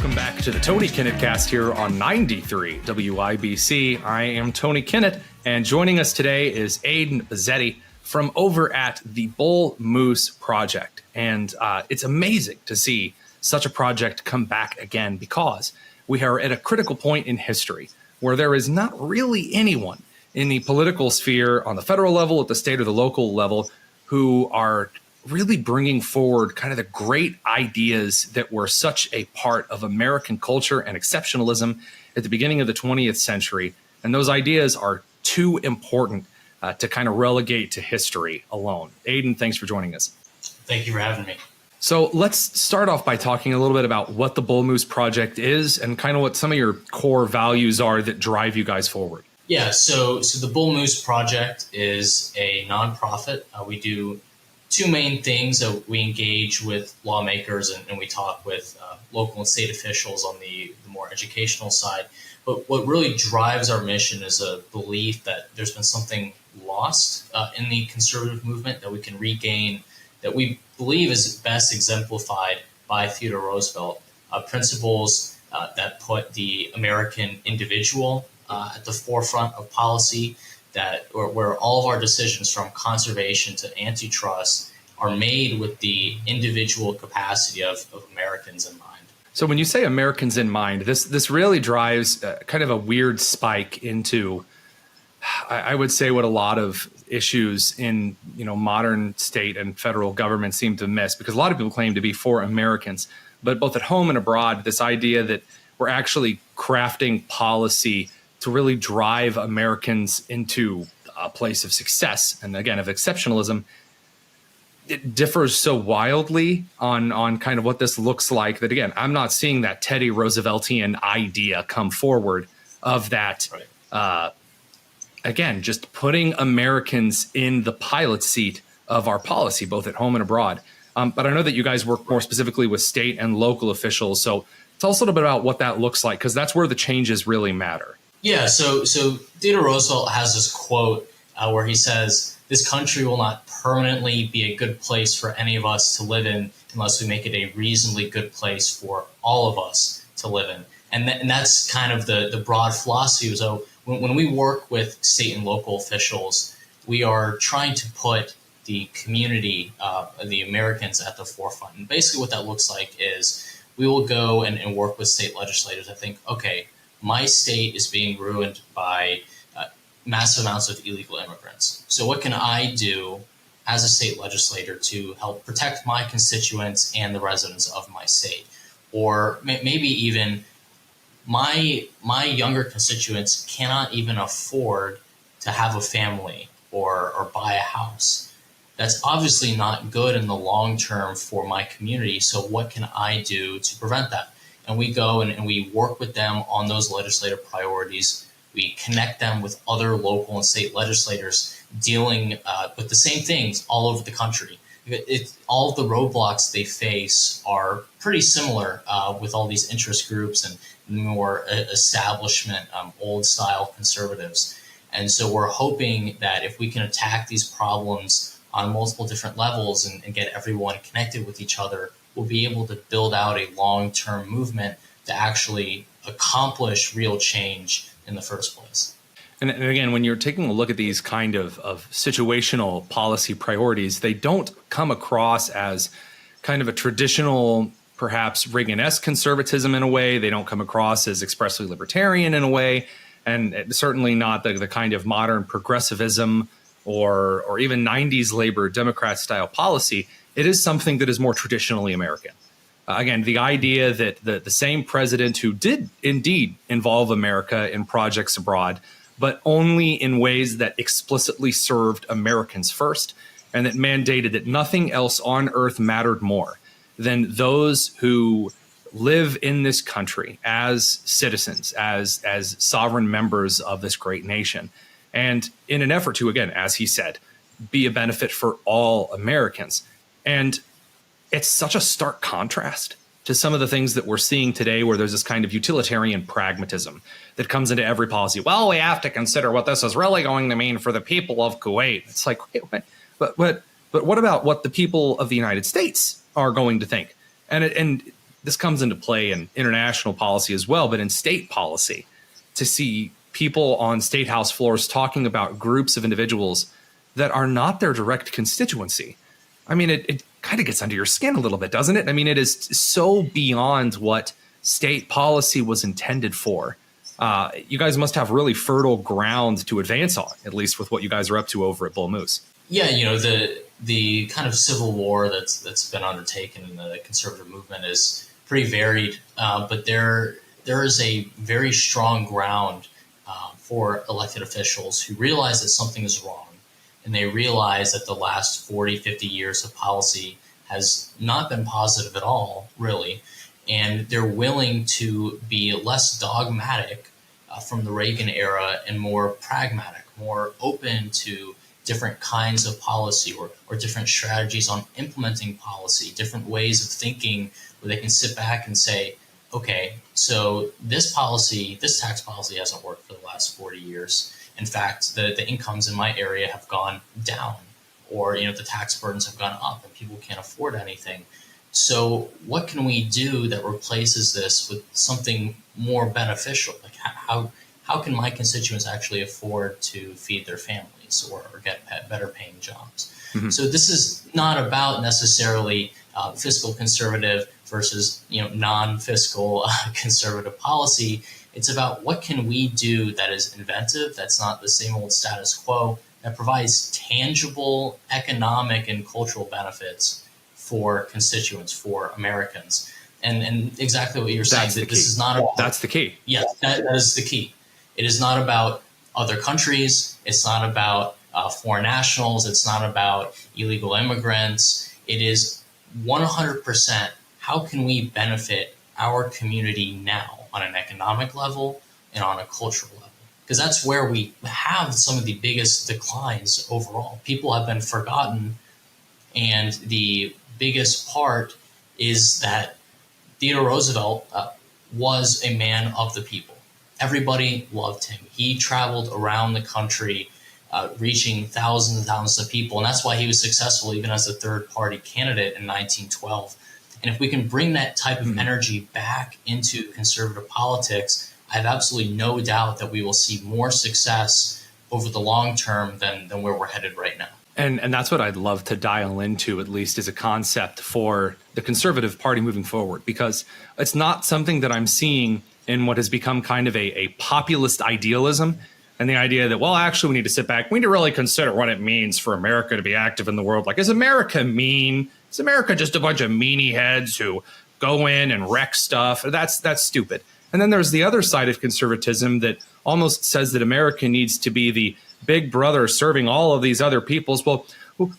Welcome back to the Tony Kinnett Cast here on 93 WIBC. I am Tony Kinnett, and joining us today is Aiden Buzzetti from over at the Bull Moose Project. And it's amazing to see such a project come back again, because we are at a critical point in history where there is not really anyone in the political sphere on the federal level, at the state or the local level, who are really bringing forward kind of the great ideas that were such a part of American culture and exceptionalism at the beginning of the 20th century. And those ideas are too important to kind of relegate to history alone. Aiden, thanks for joining us. Thank you for having me. So let's start off by talking a little bit about what the Bull Moose Project is and kind of what some of your core values are that drive you guys forward. Yeah, so the Bull Moose Project is a nonprofit. We do two main things. We engage with lawmakers and we talk with local and state officials on the more educational side. But what really drives our mission is a belief that there's been something lost in the conservative movement that we can regain, that we believe is best exemplified by Theodore Roosevelt, principles that put the American individual at the forefront of policy, where all of our decisions from conservation to antitrust are made with the individual capacity of Americans in mind. So when you say Americans in mind, this really drives kind of a weird spike into, I would say, what a lot of issues in modern state and federal government seem to miss, because a lot of people claim to be for Americans, but both at home and abroad, this idea that we're actually crafting policy to really drive Americans into a place of success and, again, of exceptionalism. It differs so wildly on kind of what this looks like that, again, I'm not seeing that Teddy Rooseveltian idea come forward of that. Right. Again, just putting Americans in the pilot seat of our policy, both at home and abroad. But I know that you guys work more specifically with state and local officials. So tell us a little bit about what that looks like, because that's where the changes really matter. Yeah, so Theodore Roosevelt has this quote where he says, "This country will not permanently be a good place for any of us to live in unless we make it a reasonably good place for all of us to live in." And that's kind of the broad philosophy. So when we work with state and local officials, we are trying to put the community, the Americans, at the forefront. And basically what that looks like is we will go and work with state legislators. I think, okay, my state is being ruined by massive amounts of illegal immigrants. So what can I do as a state legislator to help protect my constituents and the residents of my state? Or maybe even my younger constituents cannot even afford to have a family or buy a house. That's obviously not good in the long term for my community. So what can I do to prevent that? And we go and we work with them on those legislative priorities. We connect them with other local and state legislators dealing with the same things all over the country. All of the roadblocks they face are pretty similar with all these interest groups and more establishment, old-style conservatives. And so we're hoping that if we can attack these problems on multiple different levels and get everyone connected with each other, we'll be able to build out a long-term movement to actually accomplish real change in the first place. And again, when you're taking a look at these kind of situational policy priorities, they don't come across as kind of a traditional, perhaps Reagan-esque conservatism in a way. They don't come across as expressly libertarian in a way, and certainly not the kind of modern progressivism or even 90s labor Democrat style policy. It is something that is more traditionally American. Again, the idea that the same president who did indeed involve America in projects abroad, but only in ways that explicitly served Americans first, and that mandated that nothing else on earth mattered more than those who live in this country as citizens, as sovereign members of this great nation. And in an effort to, again, as he said, be a benefit for all Americans. And it's such a stark contrast to some of the things that we're seeing today, where there's this kind of utilitarian pragmatism that comes into every policy. Well, we have to consider what this is really going to mean for the people of Kuwait. It's like, wait, but what about what the people of the United States are going to think? And this comes into play in international policy as well, but in state policy, to see people on state house floors talking about groups of individuals that are not their direct constituency. I mean, it kind of gets under your skin a little bit, doesn't it? I mean, it is so beyond what state policy was intended for. You guys must have really fertile ground to advance on, at least with what you guys are up to over at Bull Moose. Yeah, the kind of civil war that's been undertaken in the conservative movement is pretty varied, but there is a very strong ground for elected officials who realize that something is wrong, and they realize that the last 40, 50 years of policy has not been positive at all, really, and they're willing to be less dogmatic from the Reagan era and more pragmatic, more open to different kinds of policy or different strategies on implementing policy, different ways of thinking where they can sit back and say, okay, so this tax policy hasn't worked for the last 40 years. In fact, the incomes in my area have gone down, or the tax burdens have gone up and people can't afford anything. So what can we do that replaces this with something more beneficial? Like how can my constituents actually afford to feed their families or get better paying jobs? Mm-hmm. So this is not about necessarily fiscal conservative versus non-fiscal conservative policy. It's about what can we do that is inventive, that's not the same old status quo, that provides tangible economic and cultural benefits for constituents, for Americans. And exactly what you're saying, that this is not about... That's the key. Yeah, that is the key. It is not about other countries. It's not about foreign nationals. It's not about illegal immigrants. It is 100% how can we benefit our community now on an economic level and on a cultural level? Because that's where we have some of the biggest declines overall. People have been forgotten, and the biggest part is that Theodore Roosevelt was a man of the people. Everybody loved him. He traveled around the country, reaching thousands and thousands of people, and that's why he was successful even as a third-party candidate in 1912. And if we can bring that type of energy back into conservative politics, I have absolutely no doubt that we will see more success over the long term than where we're headed right now. And that's what I'd love to dial into, at least as a concept for the Conservative Party moving forward, because it's not something that I'm seeing in what has become kind of a populist idealism, and the idea that, well, actually, we need to sit back. We need to really consider what it means for America to be active in the world. Like, is America mean? Is America just a bunch of meanie heads who go in and wreck stuff? That's stupid. And then there's the other side of conservatism that almost says that America needs to be the big brother serving all of these other peoples. Well,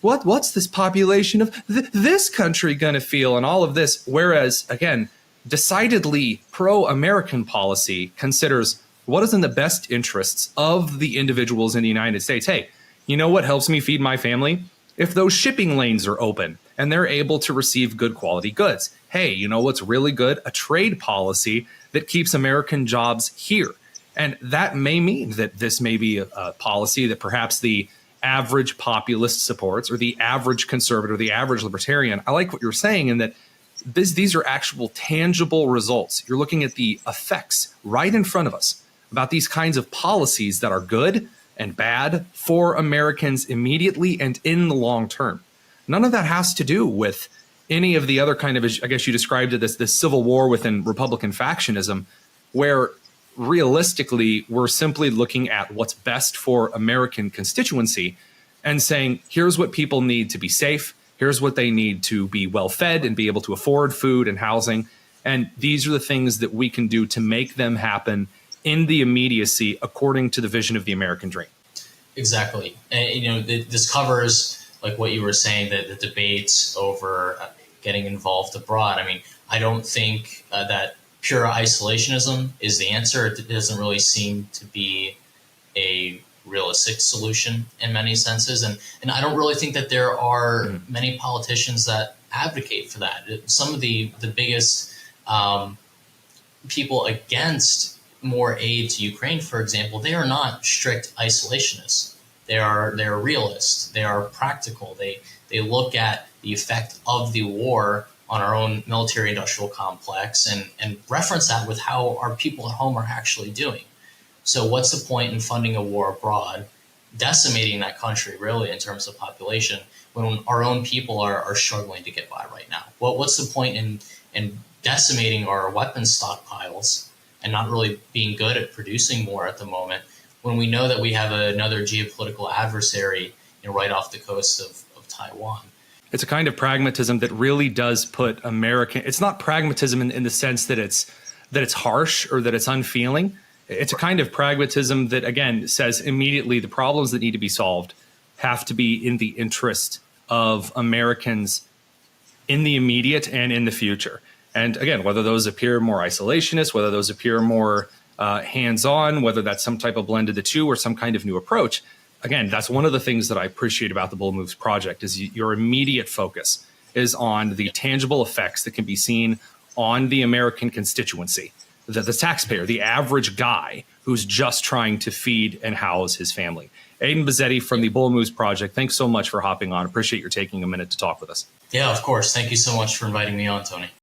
what's this population of this country going to feel and all of this? Whereas, again, decidedly pro-American policy considers what is in the best interests of the individuals in the United States. Hey, you know what helps me feed my family? If those shipping lanes are open and they're able to receive good quality goods. Hey, you know what's really good? A trade policy that keeps American jobs here. And that may mean that this may be a policy that perhaps the average populist supports, or the average conservative, or the average libertarian. I like what you're saying in that these are actual tangible results. You're looking at the effects right in front of us about these kinds of policies that are good and bad for Americans immediately and in the long term. None of that has to do with any of the other kind of, I guess you described it as this civil war within Republican factionism, where realistically we're simply looking at what's best for American constituency and saying, here's what people need to be safe. Here's what they need to be well fed and be able to afford food and housing. And these are the things that we can do to make them happen in the immediacy according to the vision of the American dream. Exactly. And, this covers, like what you were saying, the debates over getting involved abroad. I mean, I don't think that pure isolationism is the answer. It doesn't really seem to be a realistic solution in many senses. And I don't really think that there are many politicians that advocate for that. Some of the biggest people against more aid to Ukraine, for example, they are not strict isolationists. They're realists. They are practical. They look at the effect of the war on our own military industrial complex and reference that with how our people at home are actually doing. So what's the point in funding a war abroad, decimating that country really in terms of population, when our own people are struggling to get by right now? What's the point in decimating our weapons stockpiles and not really being good at producing more at the moment, when we know that we have another geopolitical adversary right off the coast of Taiwan? It's a kind of pragmatism that really does put American. It's not pragmatism in the sense that it's harsh or that it's unfeeling. It's a kind of pragmatism that, again, says immediately the problems that need to be solved have to be in the interest of Americans in the immediate and in the future. And again, whether those appear more isolationist, whether those appear more hands-on, whether that's some type of blend of the two or some kind of new approach. Again, that's one of the things that I appreciate about the Bold Moves project is your immediate focus is on the tangible effects that can be seen on the American constituency, the taxpayer, the average guy who's just trying to feed and house his family. Aiden Buzzetti from the Bold Moves project, thanks so much for hopping on. Appreciate your taking a minute to talk with us. Yeah, of course. Thank you so much for inviting me on, Tony.